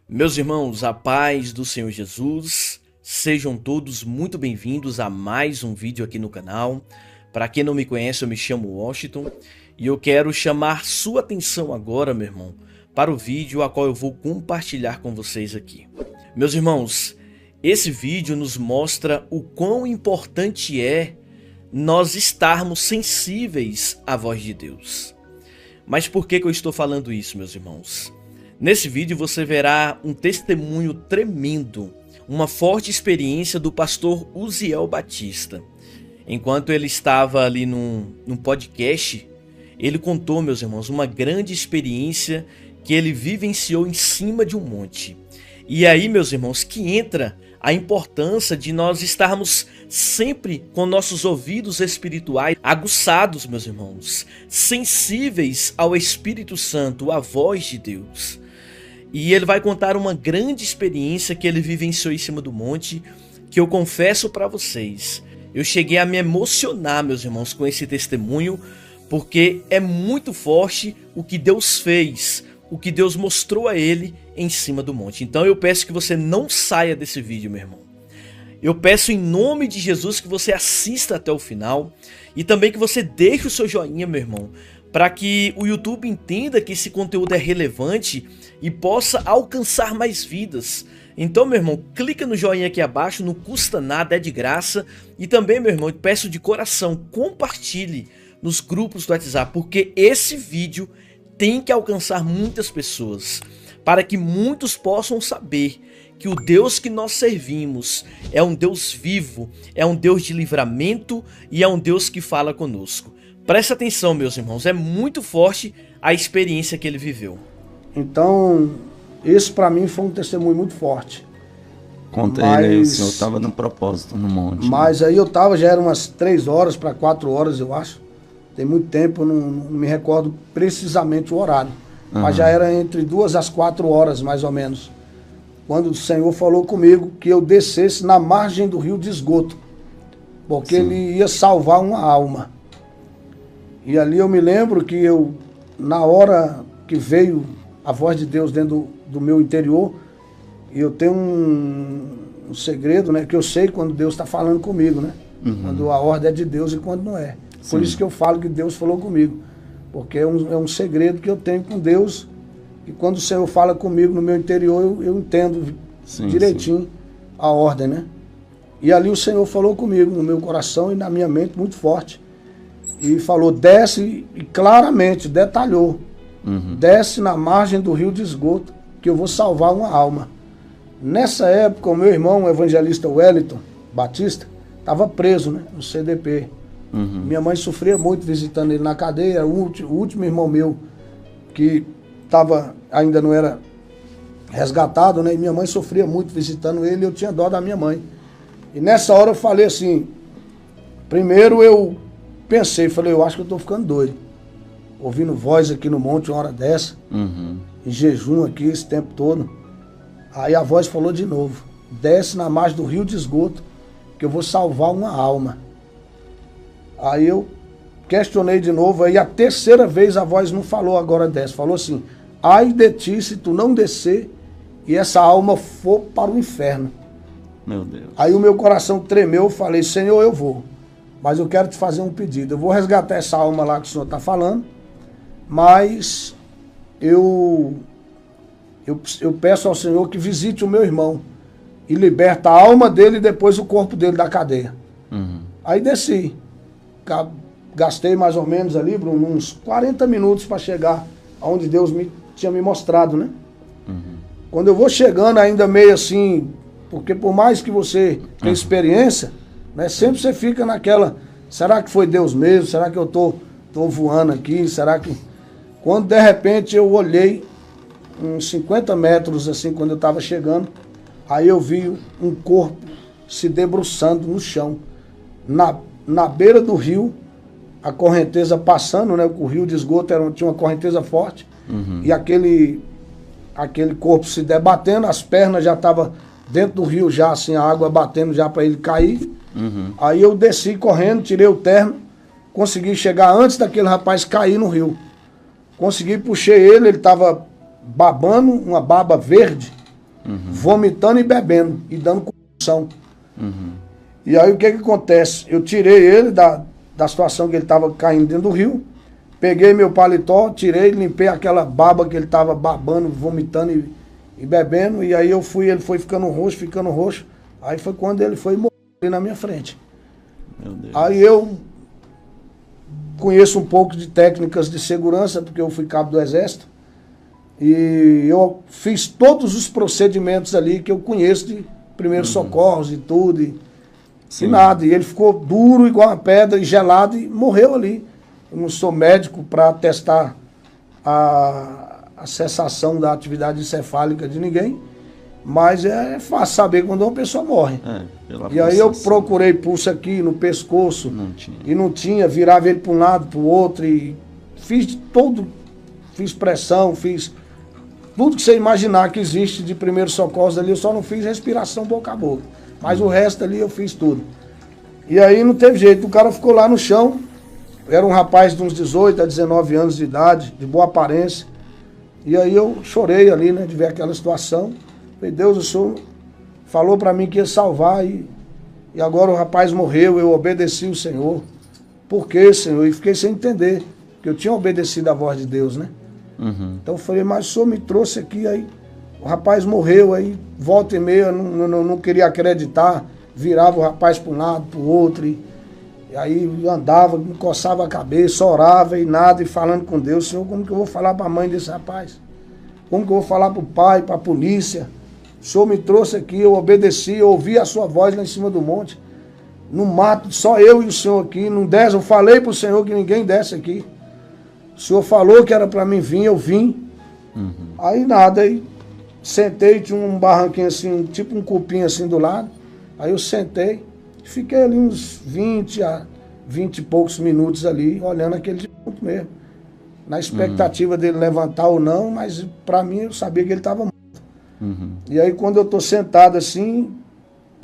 Meus irmãos, a paz do Senhor Jesus, sejam todos muito bem-vindos a mais um vídeo aqui no canal. Para quem não me conhece, eu me chamo Washington e eu quero chamar sua atenção agora, meu irmão, para o vídeo a qual eu vou compartilhar com vocês aqui. Meus irmãos, esse vídeo nos mostra o quão importante é nós estarmos sensíveis à voz de Deus. Mas por que eu estou falando isso, meus irmãos? Nesse vídeo você verá um testemunho tremendo, uma forte experiência do pastor Uziel Batista. Enquanto ele estava ali num podcast, ele contou, meus irmãos, uma grande experiência que ele vivenciou em cima de um monte. E aí, meus irmãos, que entra a importância de nós estarmos sempre com nossos ouvidos espirituais aguçados, meus irmãos, sensíveis ao Espírito Santo, à voz de Deus. E ele vai contar uma grande experiência que ele vivenciou em cima do monte, que eu confesso para vocês, eu cheguei a me emocionar, meus irmãos, com esse testemunho, porque é muito forte o que Deus fez, o que Deus mostrou a ele em cima do monte. Então eu peço que você não saia desse vídeo, meu irmão. Eu peço em nome de Jesus que você assista até o final e também que você deixe o seu joinha, meu irmão, para que o YouTube entenda que esse conteúdo é relevante e possa alcançar mais vidas. Então, meu irmão, clica no joinha aqui abaixo, não custa nada, é de graça. E também, meu irmão, eu peço de coração, compartilhe nos grupos do WhatsApp, porque esse vídeo tem que alcançar muitas pessoas, para que muitos possam saber que o Deus que nós servimos é um Deus vivo, é um Deus de livramento e é um Deus que fala conosco. Presta atenção, meus irmãos, é muito forte a experiência que ele viveu. Então, esse para mim foi um testemunho muito forte. Conta ele aí, o senhor estava no propósito, no monte. Mas aí eu estava, já eram umas 3 horas para 4 horas, eu acho. Tem muito tempo, eu não me recordo precisamente o horário. Mas já era entre 2 às 4 horas, mais ou menos. Quando o Senhor falou comigo que eu descesse na margem do rio de esgoto. Porque ele ia salvar uma alma. E ali eu me lembro que eu, na hora que veio a voz de Deus dentro do meu interior, e eu tenho um segredo, né? Que eu sei quando Deus está falando comigo, né? Quando a ordem é de Deus e quando não é. Por isso que eu falo que Deus falou comigo. Porque é um segredo que eu tenho com Deus. E quando o Senhor fala comigo no meu interior, eu entendo direitinho a ordem, né? E ali o Senhor falou comigo no meu coração e na minha mente muito forte. E falou, desce, e claramente detalhou. Desce na margem do rio de esgoto, que eu vou salvar uma alma. Nessa época, o meu irmão, o evangelista Wellington Batista, estava preso, né, no CDP. Minha mãe sofria muito visitando ele na cadeia. O último irmão meu, que ainda não era resgatado, né, e minha mãe sofria muito visitando ele, e eu tinha dó da minha mãe. E nessa hora eu falei assim, primeiro eu pensei, falei, eu acho que eu estou ficando doido. Ouvindo voz aqui no monte uma hora dessa, em jejum aqui esse tempo todo. Aí a voz falou de novo, desce na margem do rio de esgoto, que eu vou salvar uma alma. Aí eu questionei de novo, aí a terceira vez a voz não falou agora desce, falou assim, ai de ti se tu não descer e essa alma for para o inferno. Meu Deus. Aí o meu coração tremeu, eu falei, Senhor, eu vou. Mas eu quero te fazer um pedido. Eu vou resgatar essa alma lá que o Senhor está falando, mas eu peço ao Senhor que visite o meu irmão e liberta a alma dele e depois o corpo dele da cadeia. Aí desci. Gastei mais ou menos ali, Bruno, uns 40 minutos para chegar aonde Deus tinha me mostrado, né? Quando eu vou chegando ainda meio assim, porque por mais que você tenha experiência, né, sempre você fica naquela, será que foi Deus mesmo? Será que eu tô voando aqui? Será que... Quando de repente eu olhei, uns 50 metros assim, quando eu estava chegando, aí eu vi um corpo se debruçando no chão, na beira do rio, a correnteza passando, né? O rio de esgoto tinha uma correnteza forte, e aquele corpo se debatendo, as pernas já estavam dentro do rio já, assim, a água batendo já para ele cair. Aí eu desci correndo, tirei o terno, consegui chegar antes daquele rapaz cair no rio. Consegui, puxei ele estava babando, uma baba verde, vomitando e bebendo, e dando convulsão. E aí o que acontece? Eu tirei ele da situação que ele estava caindo dentro do rio, peguei meu paletó, tirei, limpei aquela baba que ele estava babando, vomitando e bebendo, e aí ele foi ficando roxo, aí foi quando ele foi morrer ali na minha frente. Meu Deus. Aí eu conheço um pouco de técnicas de segurança, porque eu fui cabo do Exército, e eu fiz todos os procedimentos ali que eu conheço de primeiros socorros e tudo, e nada. E ele ficou duro igual uma pedra e gelado e morreu ali. Eu não sou médico para testar a cessação da atividade encefálica de ninguém, mas é fácil saber quando uma pessoa morre. E aí eu procurei pulso aqui no pescoço, não tinha, virava ele para um lado, para o outro, e fiz de todo, fiz pressão, fiz tudo que você imaginar que existe de primeiros socorros ali, eu só não fiz respiração boca a boca. Mas o resto ali eu fiz tudo. E aí não teve jeito, o cara ficou lá no chão, era um rapaz de uns 18 a 19 anos de idade, de boa aparência. E aí eu chorei ali, né, de ver aquela situação. Falei, Deus, o Senhor falou para mim que ia salvar e agora o rapaz morreu, eu obedeci o Senhor. Por quê, Senhor? E fiquei sem entender, porque eu tinha obedecido a voz de Deus, né? Então eu falei, mas o Senhor me trouxe aqui, aí o rapaz morreu, aí volta e meia, eu não queria acreditar, virava o rapaz para um lado, para o outro, e aí andava, me coçava a cabeça, orava e nada, e falando com Deus, Senhor, como que eu vou falar para a mãe desse rapaz? Como que eu vou falar para o pai, para a polícia? O Senhor me trouxe aqui, eu obedeci, eu ouvi a sua voz lá em cima do monte, no mato, só eu e o Senhor aqui, não desce, eu falei para o Senhor que ninguém desce aqui. O Senhor falou que era para mim vir, eu vim. Aí nada, aí sentei, tinha um barranquinho assim, tipo um cupim assim do lado. Aí eu sentei, fiquei ali uns 20 e poucos minutos ali, olhando aquele ponto mesmo. Na expectativa dele levantar ou não, mas para mim eu sabia que ele estava morto. E aí quando eu estou sentado assim,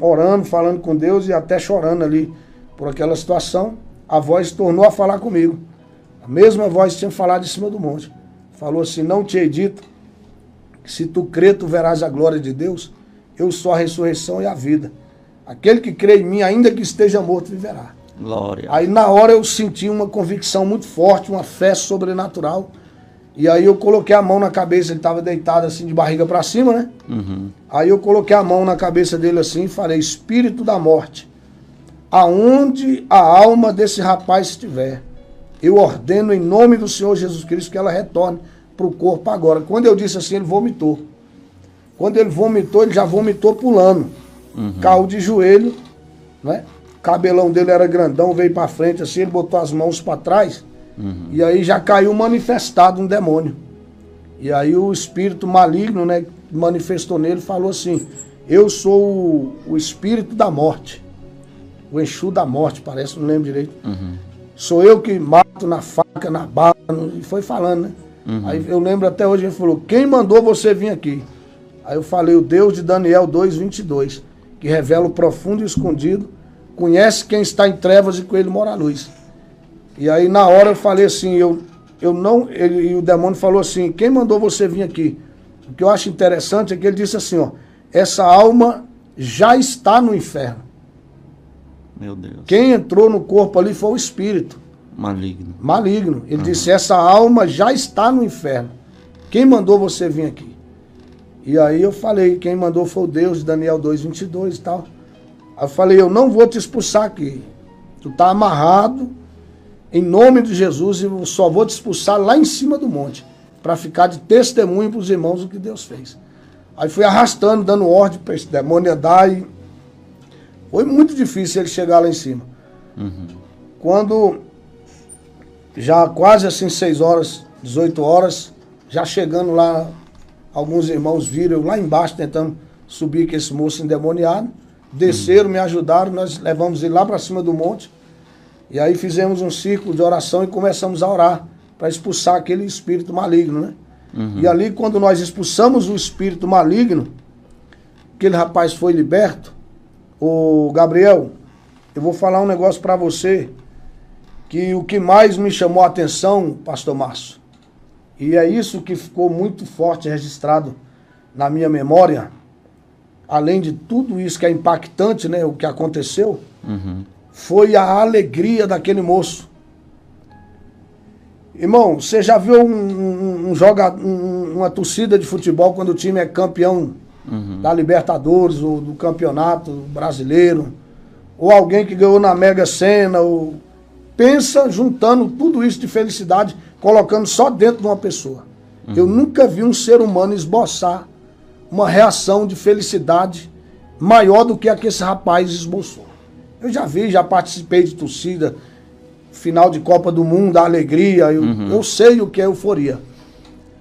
orando, falando com Deus e até chorando ali por aquela situação, a voz tornou a falar comigo. A mesma voz que tinha falado em cima do monte. Falou assim, não te hei dito que se tu crer, tu verás a glória de Deus. Eu sou a ressurreição e a vida. Aquele que crê em mim, ainda que esteja morto, viverá. Glória. Aí na hora eu senti uma convicção muito forte, uma fé sobrenatural. E aí eu coloquei a mão na cabeça, ele estava deitado assim de barriga para cima, né? Aí eu coloquei a mão na cabeça dele assim e falei, espírito da morte, aonde a alma desse rapaz estiver, eu ordeno em nome do Senhor Jesus Cristo que ela retorne para o corpo agora. Quando eu disse assim, ele vomitou. Quando ele vomitou, ele já vomitou pulando. Caiu de joelho, né? O cabelão dele era grandão, veio para frente assim, ele botou as mãos para trás, e aí já caiu manifestado um demônio. E aí o espírito maligno, né, manifestou nele e falou assim, eu sou o espírito da morte. O Exu da morte, parece, não lembro direito. Sou eu que mato na faca, na bala, e foi falando, né? Aí eu lembro até hoje, ele falou, quem mandou você vir aqui? Aí eu falei, o Deus de Daniel 2:22, que revela o profundo e o escondido, conhece quem está em trevas e com ele mora a luz. E aí na hora eu falei assim, e o demônio falou assim, quem mandou você vir aqui? O que eu acho interessante é que ele disse assim, ó, essa alma já está no inferno. Meu Deus. Quem entrou no corpo ali foi o espírito. Maligno. Ele disse, essa alma já está no inferno. Quem mandou você vir aqui? E aí eu falei, quem mandou foi o Deus de Daniel 2:22 e tal. Aí eu falei, eu não vou te expulsar aqui. Tu tá amarrado em nome de Jesus e eu só vou te expulsar lá em cima do monte, para ficar de testemunho para os irmãos do que Deus fez. Aí fui arrastando, dando ordem para esse demônio andar e foi muito difícil ele chegar lá em cima. Quando já quase assim 6 horas, 18 horas, já chegando lá, alguns irmãos viram eu lá embaixo tentando subir com esse moço endemoniado, desceram, me ajudaram, nós levamos ele lá para cima do monte, e aí fizemos um círculo de oração e começamos a orar para expulsar aquele espírito maligno, né? E ali quando nós expulsamos o espírito maligno, aquele rapaz foi liberto. Ô Gabriel, eu vou falar um negócio para você, que o que mais me chamou a atenção, pastor Márcio, e é isso que ficou muito forte registrado na minha memória, além de tudo isso que é impactante, né, o que aconteceu, foi a alegria daquele moço. Irmão, você já viu uma torcida de futebol quando o time é campeão da Libertadores ou do Campeonato Brasileiro? Ou alguém que ganhou na Mega Sena? Ou... Pensa juntando tudo isso de felicidade, colocando só dentro de uma pessoa. Eu nunca vi um ser humano esboçar uma reação de felicidade maior do que a que esse rapaz esboçou. Eu já vi, já participei de torcida, final de Copa do Mundo, a alegria, eu sei o que é euforia.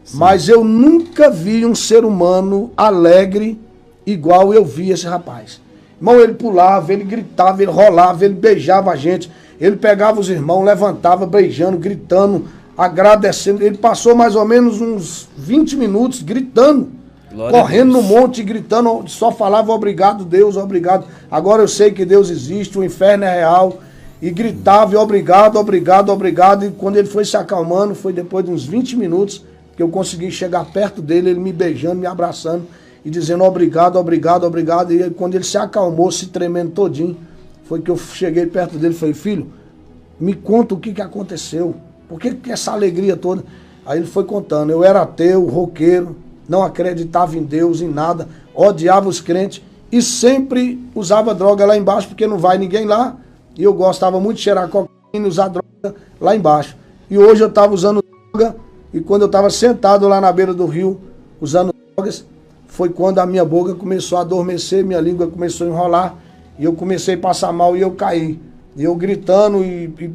Sim. Mas eu nunca vi um ser humano alegre igual eu vi esse rapaz. Irmão, ele pulava, ele gritava, ele rolava, ele beijava a gente, ele pegava os irmãos, levantava, beijando, gritando, agradecendo. Ele passou mais ou menos uns 20 minutos gritando, glória correndo no monte, gritando, só falava obrigado Deus, obrigado. Agora eu sei que Deus existe, o inferno é real. E gritava, e obrigado, obrigado, obrigado. E quando ele foi se acalmando, foi depois de uns 20 minutos que eu consegui chegar perto dele, ele me beijando, me abraçando e dizendo obrigado, obrigado, obrigado. E quando ele se acalmou, se tremendo todinho, foi que eu cheguei perto dele e falei, filho, me conta o que aconteceu. Por que essa alegria toda? Aí ele foi contando, eu era ateu, roqueiro, não acreditava em Deus, em nada, odiava os crentes e sempre usava droga lá embaixo, porque não vai ninguém lá. E eu gostava muito de cheirar cocaína e usar droga lá embaixo. E hoje eu estava usando droga, e quando eu estava sentado lá na beira do rio, usando drogas, foi quando a minha boca começou a adormecer, minha língua começou a enrolar, e eu comecei a passar mal e eu caí. E eu gritando, e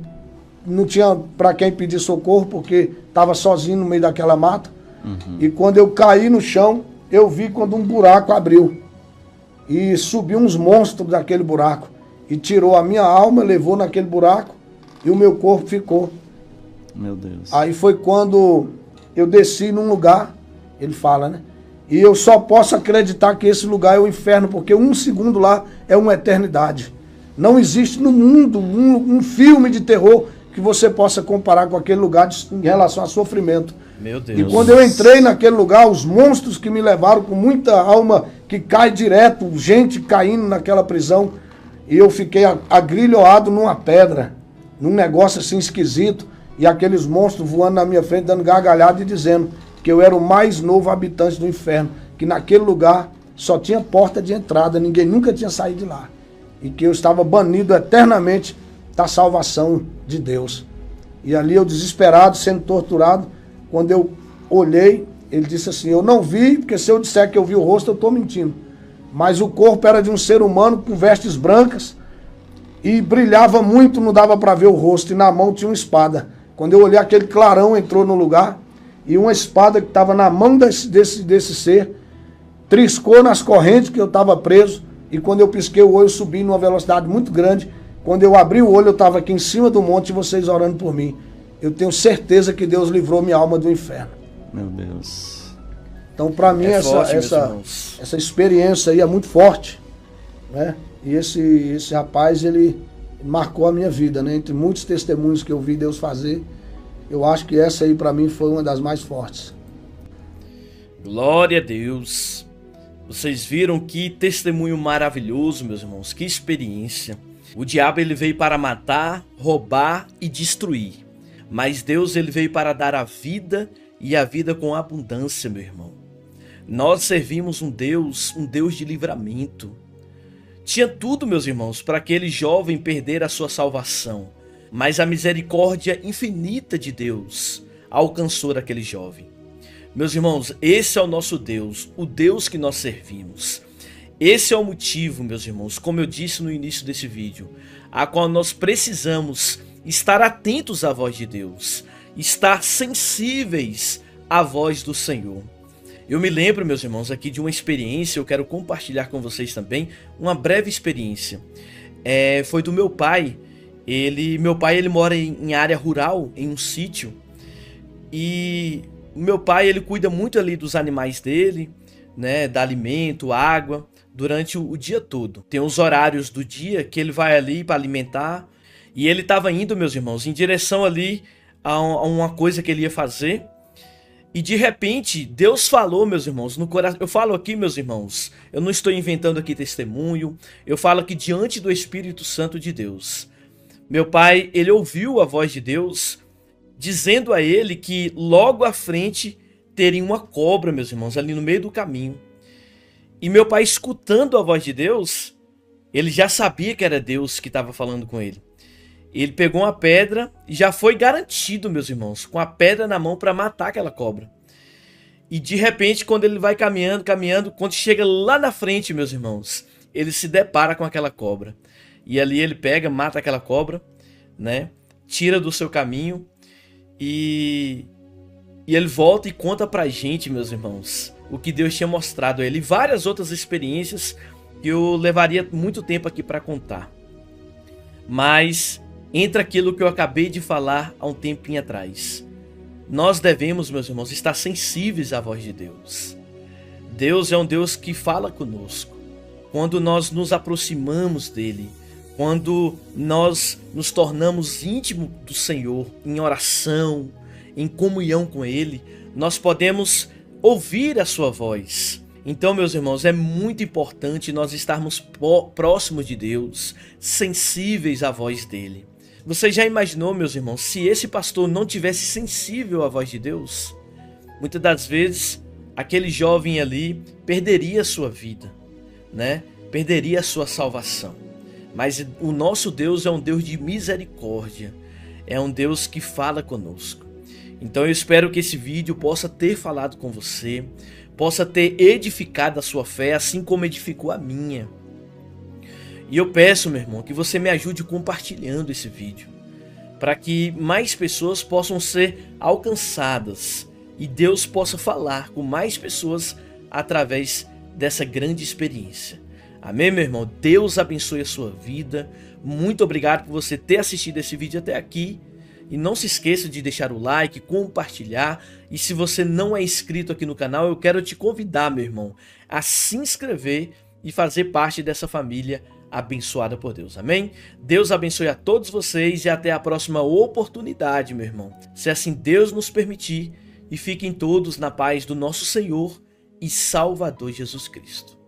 não tinha para quem pedir socorro, porque estava sozinho no meio daquela mata. E quando eu caí no chão, eu vi quando um buraco abriu. E subiu uns monstros daquele buraco. E tirou a minha alma, levou naquele buraco e o meu corpo ficou. Meu Deus. Aí foi quando eu desci num lugar, ele fala, né? E eu só posso acreditar que esse lugar é o inferno, porque um segundo lá é uma eternidade. Não existe no mundo um filme de terror que você possa comparar com aquele lugar em relação a sofrimento. Meu Deus. E quando eu entrei naquele lugar, os monstros que me levaram com muita alma que cai direto, gente caindo naquela prisão, e eu fiquei agrilhoado numa pedra, num negócio assim esquisito, e aqueles monstros voando na minha frente, dando gargalhada e dizendo que eu era o mais novo habitante do inferno, que naquele lugar só tinha porta de entrada, ninguém nunca tinha saído de lá, e que eu estava banido eternamente da salvação de Deus. E ali eu desesperado, sendo torturado, quando eu olhei, ele disse assim, eu não vi, porque se eu disser que eu vi o rosto, eu estou mentindo. Mas o corpo era de um ser humano com vestes brancas e brilhava muito, não dava para ver o rosto, e na mão tinha uma espada. Quando eu olhei, aquele clarão entrou no lugar e uma espada que estava na mão desse ser triscou nas correntes que eu estava preso, e quando eu pisquei o olho, eu subi numa velocidade muito grande. Quando eu abri o olho, eu estava aqui em cima do monte e vocês orando por mim. Eu tenho certeza que Deus livrou minha alma do inferno. Meu Deus. Então, para mim, essa experiência aí é muito forte, né? E esse rapaz, ele marcou a minha vida, né? Entre muitos testemunhos que eu vi Deus fazer, eu acho que essa aí, para mim, foi uma das mais fortes. Glória a Deus. Vocês viram que testemunho maravilhoso, meus irmãos, que experiência. O diabo, ele veio para matar, roubar e destruir. Mas Deus, ele veio para dar a vida e a vida com abundância, meu irmão. Nós servimos um Deus de livramento. Tinha tudo, meus irmãos, para aquele jovem perder a sua salvação, mas a misericórdia infinita de Deus alcançou aquele jovem. Meus irmãos, esse é o nosso Deus, o Deus que nós servimos. Esse é o motivo, meus irmãos, como eu disse no início desse vídeo, a qual nós precisamos estar atentos à voz de Deus, estar sensíveis à voz do Senhor. Eu me lembro, meus irmãos, aqui de uma experiência, eu quero compartilhar com vocês também, uma breve experiência. Foi do meu pai. Meu pai mora em área rural, em um sítio, e o meu pai, ele cuida muito ali dos animais dele, né, dá alimento, água, durante o dia todo. Tem os horários do dia que ele vai ali para alimentar, e ele estava indo, meus irmãos, em direção ali a uma coisa que ele ia fazer. E de repente, Deus falou, meus irmãos, no coração. Eu falo aqui, meus irmãos, eu não estou inventando aqui testemunho, eu falo aqui diante do Espírito Santo de Deus. Meu pai, ele ouviu a voz de Deus, dizendo a ele que logo à frente teria uma cobra, meus irmãos, ali no meio do caminho. E meu pai, escutando a voz de Deus, ele já sabia que era Deus que estava falando com ele. Ele pegou uma pedra e já foi garantido, meus irmãos, com a pedra na mão para matar aquela cobra. E de repente, quando ele vai caminhando, quando chega lá na frente, meus irmãos, ele se depara com aquela cobra. E ali ele pega, mata aquela cobra, né? Tira do seu caminho e ele volta e conta pra gente, meus irmãos, o que Deus tinha mostrado a ele. E várias outras experiências que eu levaria muito tempo aqui para contar. Mas entra aquilo que eu acabei de falar há um tempinho atrás. Nós devemos, meus irmãos, estar sensíveis à voz de Deus. Deus é um Deus que fala conosco. Quando nós nos aproximamos dele, quando nós nos tornamos íntimos do Senhor, em oração, em comunhão com ele, nós podemos ouvir a sua voz. Então, meus irmãos, é muito importante nós estarmos próximos de Deus, sensíveis à voz dele. Você já imaginou, meus irmãos, se esse pastor não tivesse sensível à voz de Deus? Muitas das vezes, aquele jovem ali perderia a sua vida, né? Perderia a sua salvação. Mas o nosso Deus é um Deus de misericórdia, é um Deus que fala conosco. Então eu espero que esse vídeo possa ter falado com você, possa ter edificado a sua fé, assim como edificou a minha. E eu peço, meu irmão, que você me ajude compartilhando esse vídeo, para que mais pessoas possam ser alcançadas e Deus possa falar com mais pessoas através dessa grande experiência. Amém, meu irmão? Deus abençoe a sua vida. Muito obrigado por você ter assistido esse vídeo até aqui. E não se esqueça de deixar o like, compartilhar. E se você não é inscrito aqui no canal, eu quero te convidar, meu irmão, a se inscrever e fazer parte dessa família abençoada por Deus. Amém? Deus abençoe a todos vocês e até a próxima oportunidade, meu irmão. Se assim Deus nos permitir. E fiquem todos na paz do nosso Senhor e Salvador Jesus Cristo.